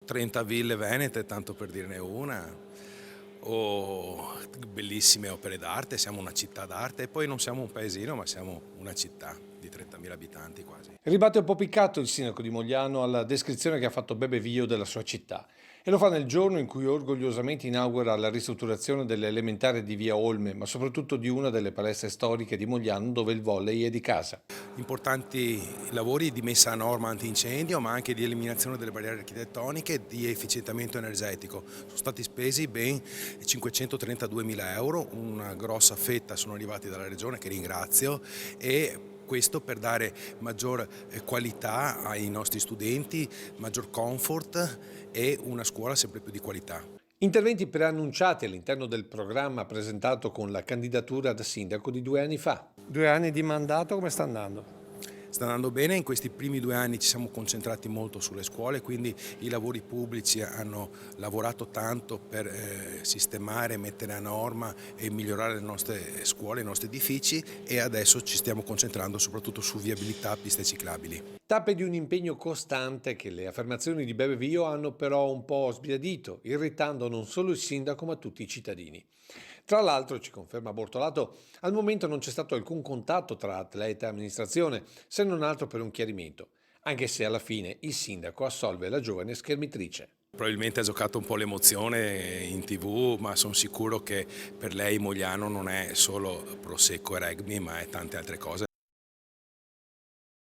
30 ville venete, tanto per dirne una, o bellissime opere d'arte, siamo una città d'arte e poi non siamo un paesino ma siamo una città di 30.000 abitanti quasi. Rimate un po' piccato il sindaco di Mogliano alla descrizione che ha fatto Bebe Vio della sua città e lo fa nel giorno in cui orgogliosamente inaugura la ristrutturazione delle elementari di via Olme, ma soprattutto di una delle palestre storiche di Mogliano dove il volley è di casa. Importanti lavori di messa a norma antincendio ma anche di eliminazione delle barriere architettoniche e di efficientamento energetico. Sono stati spesi ben 532 mila euro, una grossa fetta sono arrivati dalla regione che ringrazio e questo per dare maggior qualità ai nostri studenti, maggior comfort e una scuola sempre più di qualità. Interventi preannunciati all'interno del programma presentato con la candidatura da sindaco di 2 anni fa. 2 anni di mandato, come sta andando? Sta andando bene, in questi primi 2 anni ci siamo concentrati molto sulle scuole, quindi i lavori pubblici hanno lavorato tanto per sistemare, mettere a norma e migliorare le nostre scuole, i nostri edifici e adesso ci stiamo concentrando soprattutto su viabilità, piste ciclabili. Tappe di un impegno costante che le affermazioni di Bebe Vio hanno però un po' sbiadito, irritando non solo il sindaco ma tutti i cittadini. Tra l'altro, ci conferma Bortolato, al momento non c'è stato alcun contatto tra atleta e amministrazione, se non altro per un chiarimento, anche se alla fine il sindaco assolve la giovane schermitrice. Probabilmente ha giocato un po' l'emozione in TV, ma sono sicuro che per lei Mogliano non è solo prosecco e rugby, ma è tante altre cose.